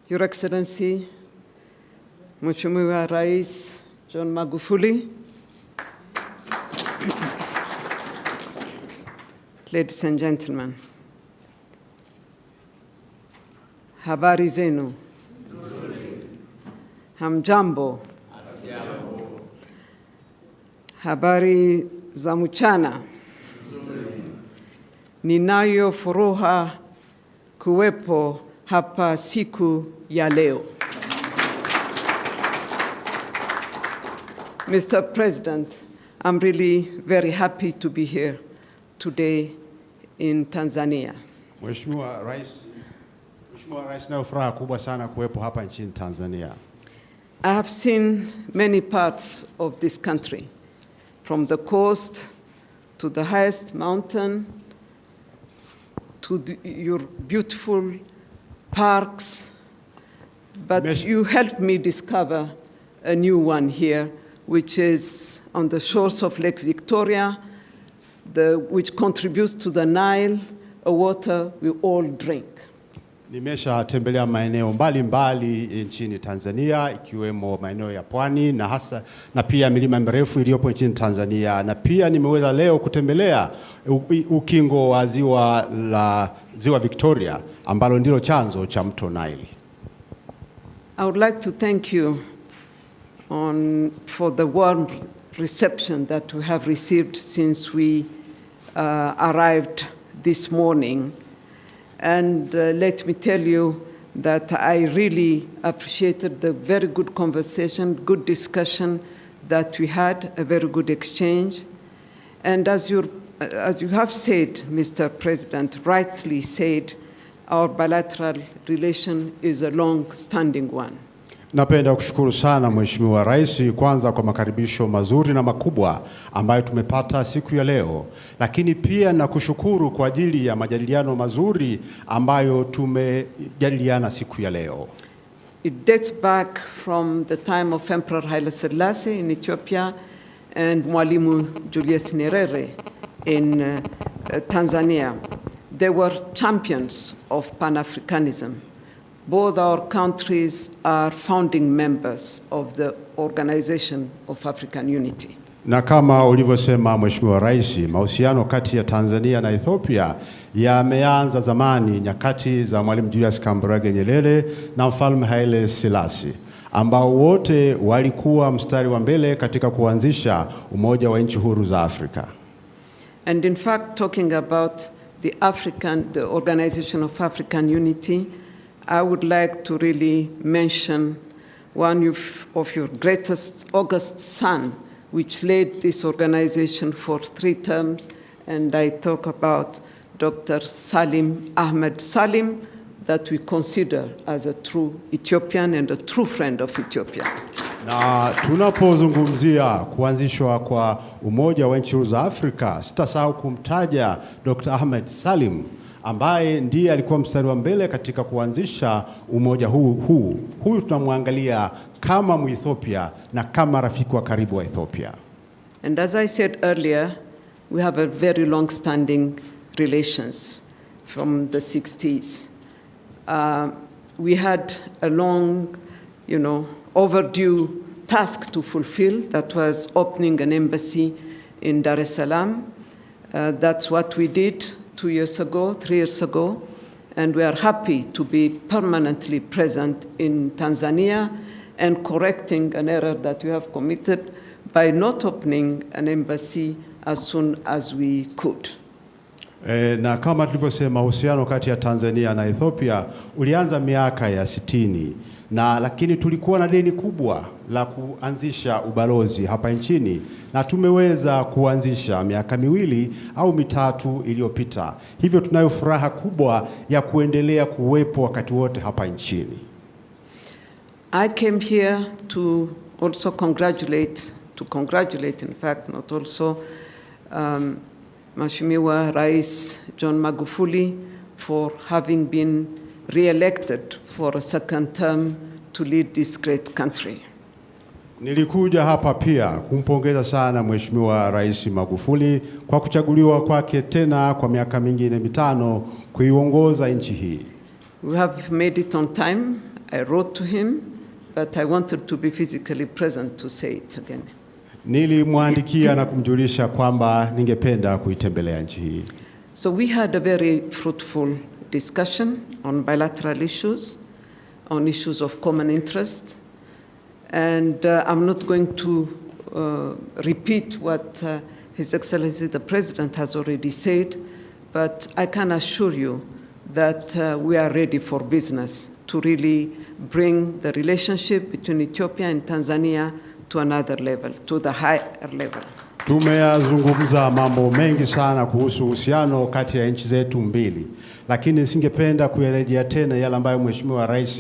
Your Excellency, Mheshimiwa Rais John Magufuli, ladies and gentlemen, habari zenu, hamjambo, habari za mchana. Ninayo furaha kuwepo hapa siku ya leo. Mr. President, I'm really very happy to be here today in Tanzania. Mheshimiwa Rais, na furaha kubwa sana kuwepo hapa nchini Tanzania. I have seen many parts of this country, from the coast to the highest mountain to your beautiful parks, but you helped me discover a new one here, which is on the shores of Lake Victoria, which contributes to the Nile, a water we all drink. Nimesha tembelea maeneo mbalimbali nchini Tanzania, ikiwemo maeneo ya pwani na pia milima mirefu iliyopo nchini Tanzania, na pia nimeweza leo kutembelea ukingo wa ziwa Victoria ambalo ndilo chanzo cha mto Nile. I would like to thank you for the warm reception that we have received since we arrived this morning. And let me tell you that I really appreciated the very good conversation, good discussion that we had, a very good exchange. And as you have said, Mr. President, rightly said, our bilateral relation is a long-standing one. Napenda kushukuru sana Mheshimiwa Rais kwanza kwa makaribisho mazuri na makubwa ambayo tumepata siku ya leo, lakini pia na kushukuru kwa ajili ya majadiliano mazuri ambayo tumejadiliana siku ya leo. It dates back from the time of Emperor Haile Selassie in Ethiopia and Mwalimu Julius Nyerere in Tanzania. They were champions of Pan-Africanism. Both our countries are founding members of the Organization of African Unity. Na kama ulivyosema Mheshimiwa Rais, mahusiano kati ya Tanzania na Ethiopia yameanza zamani nyakati za Mwalimu Julius Kambarage Nyerere na Mfalme Haile Selassie, ambao wote walikuwa mstari wa mbele katika kuanzisha umoja wa nchi huru za Afrika. And in fact, talking about the Organization of African Unity, I would like to really mention one of your greatest august son, which led this organization for 3 terms, and I talk about Dr. Salim Ahmed Salim, that we consider as a true Ethiopian and a true friend of Ethiopia. Na tunapozungumzia kuanzishwa kwa umoja wa nchi za Afrika, sitasahau kumtaja Dr. Ahmed Salim, ambaye ndiye alikuwa mstari wa mbele katika kuanzisha umoja huu. Huyu tunamwangalia kama Muethiopia na kama rafiki wa karibu wa Ethiopia. And as I said earlier, we have a very long-standing relations from the 60s. We had a long, overdue task to fulfill. That was opening an embassy in Dar es Salaam. That's what we did 3 years ago, and we are happy to be permanently present in Tanzania and correcting an error that we have committed by not opening an embassy as soon as we could. Na kama tulivyosema, uhusiano kati ya Tanzania na Ethiopia ulianza miaka ya 60, lakini tulikuwa na deni kubwa la kuanzisha ubalozi hapa nchini, na tumeweza kuanzisha miaka 2 au 3 iliyopita. Hivyo tunayo furaha kubwa ya kuendelea kuwepo wakati wote hapa nchini. I came here to also congratulate, in fact, not also, Mheshimiwa Rais John Magufuli for having been re-elected for a 2nd term to lead this great country. Nilikuja hapa pia kumpongeza sana Mheshimiwa Rais Magufuli kwa kuchaguliwa kwake tena kwa miaka mingine 5 kuiongoza nchi hii. We have made it on time. I wrote to him, but I wanted to be physically present to say it again. Nilimwandikia na kumjulisha kwamba ningependa kuitembelea nchi hii. So we had a very fruitful discussion on bilateral issues, on issues of common interest. And I'm not going to repeat what His Excellency the President has already said, but I can assure you that we are ready for business to really bring the relationship between Ethiopia and Tanzania to another level, to the higher level. Tumeyazungumza mambo mengi sana kuhusu uhusiano kati ya nchi zetu mbili, lakini singependa kuyarejea tena yale ambayo Mheshimiwa Rais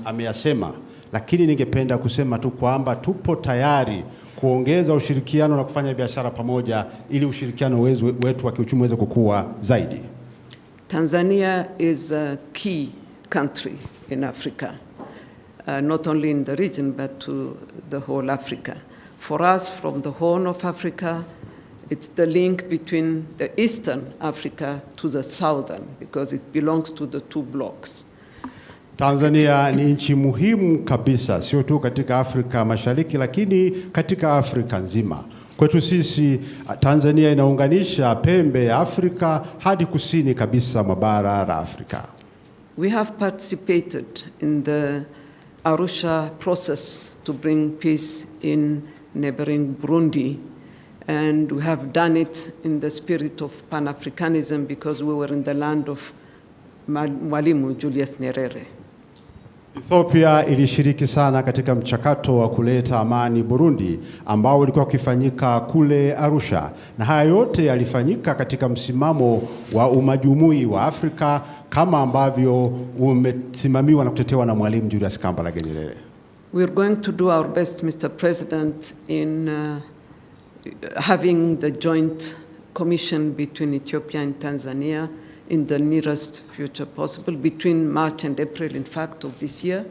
ameyasema, lakini ningependa kusema tu kwamba tupo tayari kuongeza ushirikiano na kufanya biashara pamoja ili ushirikiano wetu wa kiuchumi uweze kukua zaidi. Tanzania is a key country in Africa, not only in the region but to the whole Africa. For us, from the Horn of Africa, it's the link between the Eastern Africa to the Southern, because it belongs to the two blocks. Tanzania ni nchi muhimu kabisa, sio tu katika Afrika Mashariki, lakini katika Afrika nzima. Kwetu sisi, Tanzania inaunganisha pembe ya Afrika hadi kusini kabisa mwa bara la Afrika. We have participated in the Arusha process to bring peace in neighboring Burundi, and we have done it in the spirit of Pan-Africanism because we were in the land of Mwalimu Julius Nyerere. Ethiopia ilishiriki sana katika mchakato wa kuleta amani Burundi ambao ulikuwa ukifanyika kule Arusha, na haya yote yalifanyika katika msimamo wa umajumui wa Afrika kama ambavyo umesimamiwa na kutetewa na Mwalimu Julius Kambarage Nyerere. We're going to do our best, Mr. President, in having the joint commission between Ethiopia and Tanzania in the nearest future possible, between March and April, in fact, of this year,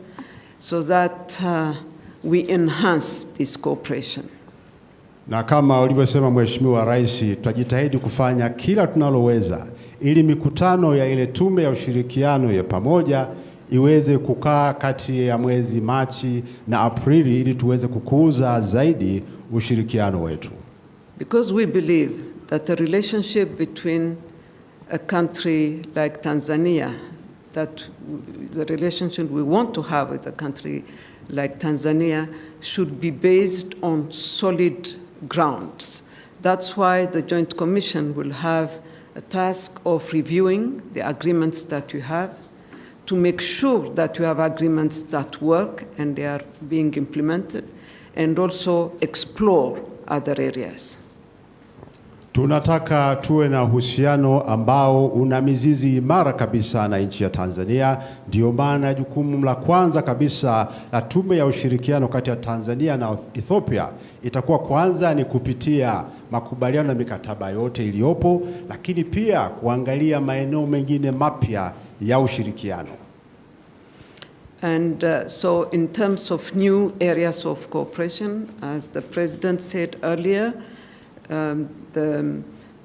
so that we enhance this cooperation. Na kama ulivyosema Mheshimiwa Rais, tutajitahidi kufanya kila tunaloweza ili mikutano ya ile tume ya ushirikiano ya pamoja iweze kukaa kati ya mwezi Machi na Aprili ili tuweze kukuza zaidi ushirikiano wetu. Because we believe that the relationship between a country like Tanzania, that the relationship we want to have with a country like Tanzania should be based on solid grounds. That's why the Joint Commission will have a task of reviewing the agreements that you have, to make sure that you have agreements that work and they are being implemented, and also explore other areas. Tunataka tuwe na uhusiano ambao una mizizi imara kabisa na nchi ya Tanzania. Ndio maana jukumu la kwanza kabisa la tume ya ushirikiano kati ya Tanzania na Ethiopia itakuwa kwanza ni kupitia makubaliano na mikataba yote iliyopo, lakini pia kuangalia maeneo mengine mapya ya ushirikiano. And so in terms of new areas of cooperation, as the President said earlier,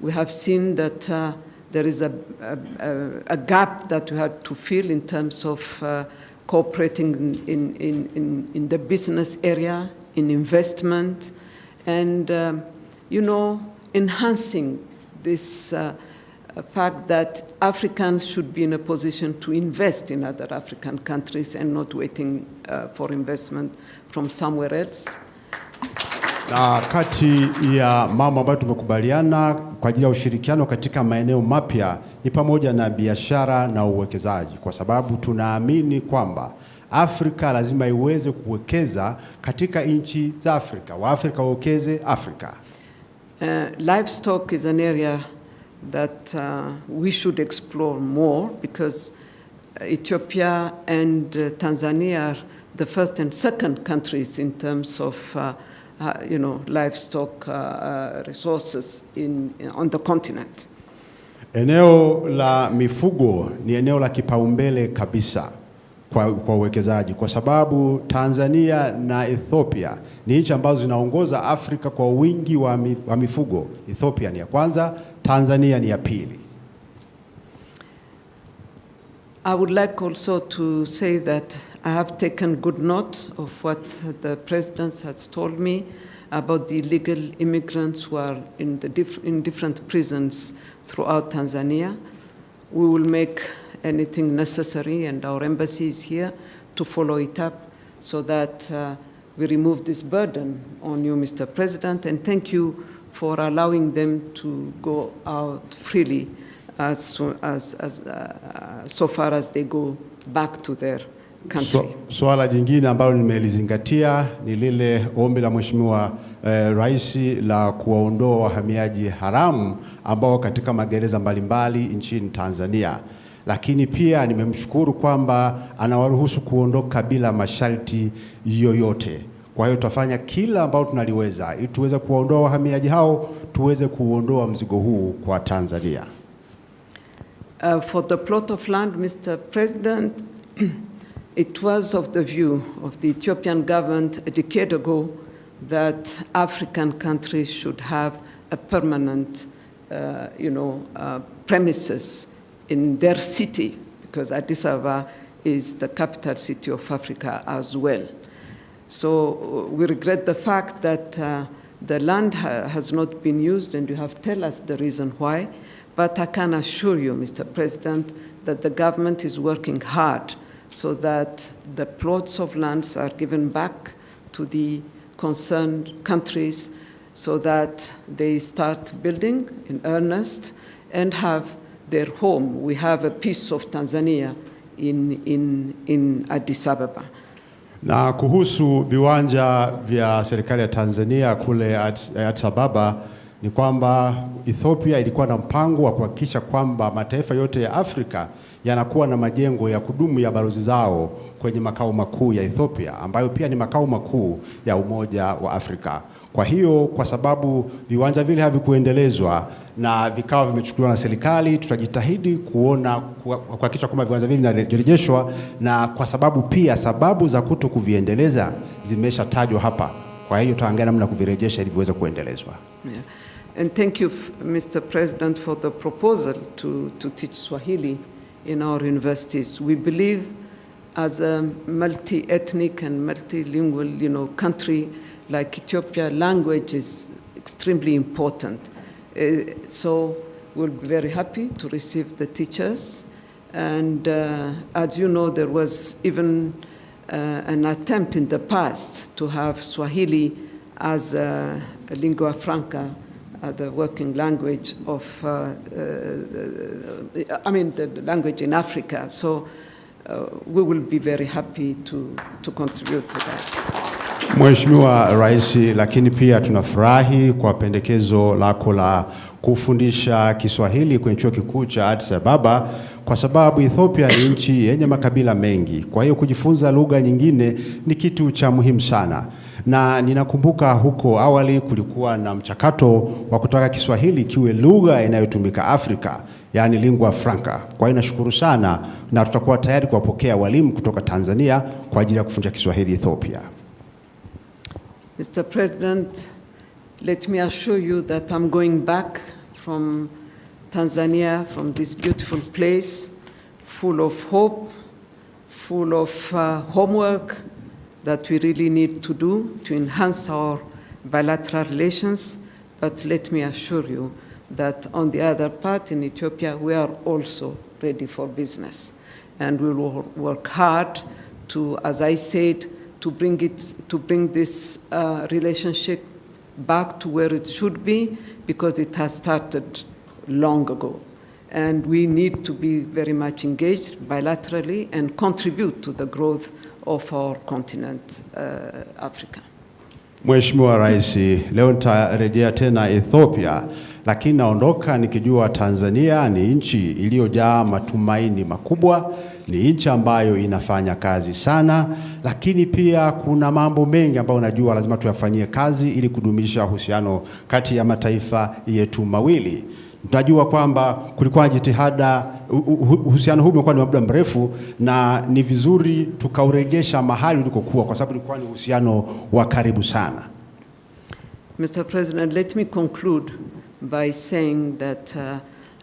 we have seen that there is a gap that we had to fill in terms of cooperating in the business area, in investment, and enhancing this fact that Africans should be in a position to invest in other African countries and not waiting for investment from somewhere else. Na kati ya mambo ambayo tumekubaliana kwa ajili ya ushirikiano katika maeneo mapya ni pamoja na biashara na uwekezaji, kwa sababu tunaamini kwamba Afrika lazima iweze kuwekeza katika nchi za Afrika. Waafrika wawekeze Afrika. Livestock is an area that we should explore more, because Ethiopia and Tanzania are the first and second countries in terms of livestock resources on the continent. Eneo la mifugo ni eneo la kipaumbele kabisa kwa uwekezaji, kwa sababu Tanzania na Ethiopia ni nchi ambazo zinaongoza Afrika kwa wingi wa mifugo. Ethiopia ni ya kwanza, Tanzania ni ya pili. I would like also to say that I have taken good note of what the President has told me about the illegal immigrants who are in different prisons throughout Tanzania. We will make anything necessary, and our embassy is here to follow it up so that we remove this burden on you, Mr. President, and thank you for allowing them to go out freely so far as they go back to their country. Swala jingine ambalo nimelizingatia ni lile ombi la Mheshimiwa Rais la kuwaondoa wahamiaji haramu ambao katika magereza mbalimbali nchini Tanzania. Lakini pia nimemshukuru kwamba anawaruhusu kuondoka bila masharti yoyote. Kwa hiyo tutafanya kila ambalo tunaliweza ili tuweze kuwaondoa wahamiaji hao, tuweze kuondoa mzigo huu kwa Tanzania. For the plot of land, Mr. President, it was of the view of the Ethiopian government a decade ago that African countries should have a permanent, premises in their city, because Addis Ababa is the capital city of Africa as well. So we regret the fact that the land has not been used, and you have told us the reason why. But I can assure you, Mr. President, that the government is working hard so that the plots of lands are given back to the concerned countries so that they start building in earnest and have their home. We have a piece of Tanzania in Addis Ababa. Na kuhusu viwanja vya serikali ya Tanzania kule Addis Ababa ni kwamba Ethiopia ilikuwa na mpango wa kuhakikisha kwamba mataifa yote ya Afrika yanakuwa na majengo ya kudumu ya balozi zao kwenye makao makuu ya Ethiopia, ambayo pia ni makao makuu ya Umoja wa Afrika. Kwa hiyo kwa sababu viwanja vile havikuendelezwa na vikawa vimechukuliwa na serikali, tutajitahidi kuhakikisha kwamba viwanja vile vinarejeshwa, na kwa sababu pia sababu za kutokuviendeleza zimeshatajwa hapa. Kwa hiyo tutaangalia namna kuvirejesha ili viweze kuendelezwa. Yeah. And thank you, Mr. President, for the proposal to teach Swahili in our universities. We believe as a multi-ethnic and multilingual, country like Ethiopia, language is extremely important. So we'll be very happy to receive the teachers. And as you know, there was even an attempt in the past to have Swahili as a lingua franca, the working language of, the language in Africa. So we will be very happy to contribute to that. Mheshimiwa Rais, lakini pia tunafurahi kwa pendekezo lako la kufundisha Kiswahili kwenye chuo kikuu cha Addis Ababa, kwa sababu Ethiopia ni nchi yenye makabila mengi. Kwa hiyo kujifunza lugha nyingine ni kitu cha muhimu sana. Na ninakumbuka huko awali kulikuwa na mchakato wa kutaka Kiswahili kiwe lugha inayotumika Afrika, yani lingua franca. Kwa hiyo nashukuru sana, na tutakuwa tayari kuwapokea walimu kutoka Tanzania kwa ajili ya kufundisha Kiswahili Ethiopia. Mr. President, let me assure you that I'm going back from Tanzania, from this beautiful place, full of hope, full of homework that we really need to do to enhance our bilateral relations. But let me assure you that on the other part, in Ethiopia, we are also ready for business. And we will work hard to, as I said, to bring this relationship back to where it should be, because it has started long ago. And we need to be very much engaged bilaterally and contribute to the growth of our continent, Africa. Mheshimiwa Rais, leo nitarejea tena Ethiopia, lakini naondoka nikijua Tanzania ni nchi iliyojaa matumaini makubwa, ni nchi ambayo inafanya kazi sana, lakini pia kuna mambo mengi ambayo najua lazima tuyafanyie kazi ili kudumisha uhusiano kati ya mataifa yetu mawili. Tunajua kwamba kulikuwa na jitihada, uhusiano huu umekuwa ni muda mrefu, na ni vizuri tukaurejesha mahali ulikokuwa, kwa sababu ulikuwa ni uhusiano wa karibu sana. Mr. President, let me conclude by saying that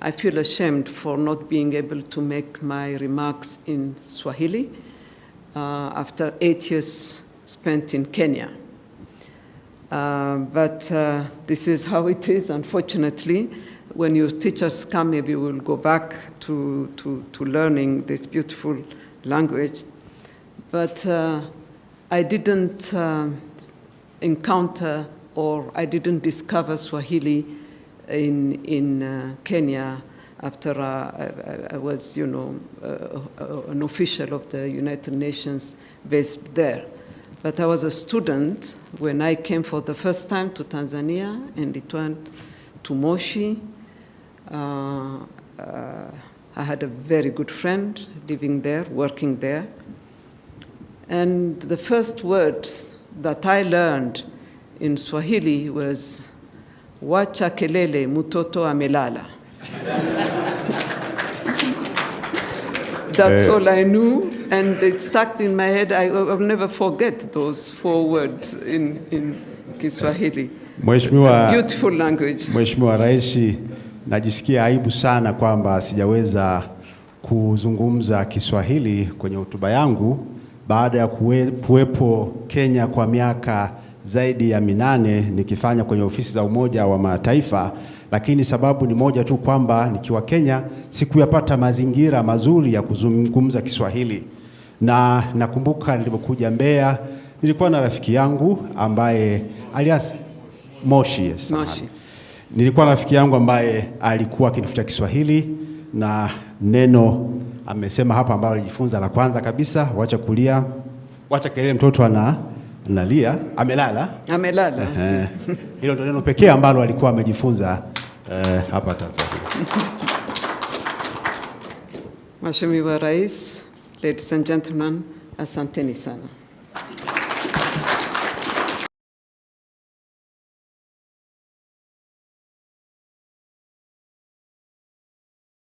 I feel ashamed for not being able to make my remarks in Swahili after 8 years spent in Kenya. But this is how it is, unfortunately. When your teachers come, maybe we'll go back to learning this beautiful language. But I didn't encounter, or I didn't discover Swahili in Kenya after I was, an official of the United Nations based there. But I was a student when I came for the first time to Tanzania, and it went to Moshi. I had a very good friend living there, working there. And the first words that I learned in Swahili was, wacha kelele mutoto amelala. That's all I knew, and it stuck in my head. I'll never forget those 4 words in Kiswahili. Beautiful language. Mheshimiwa Rais, najisikia aibu sana kwamba sijaweza kuzungumza Kiswahili kwenye hotuba yangu baada ya kuwepo Kenya kwa miaka zaidi ya 8 nikifanya kwenye ofisi za Umoja wa Mataifa, lakini sababu ni moja tu, kwamba nikiwa Kenya sikuyapata mazingira mazuri ya kuzungumza Kiswahili. Na nakumbuka nilipokuja Mbeya nilikuwa na rafiki yangu ambaye alias Moshi. Nilikuwa na rafiki yangu ambaye alikuwa akinifuta Kiswahili, na neno amesema hapa ambalo alijifunza la kwanza kabisa, wacha kulia, wacha kelele mtoto analia, amelala. Hilo ndio neno pekee ambalo alikuwa amejifunza hapa Tanzania. Mheshimiwa Rais, ladies and gentlemen, asanteni sana.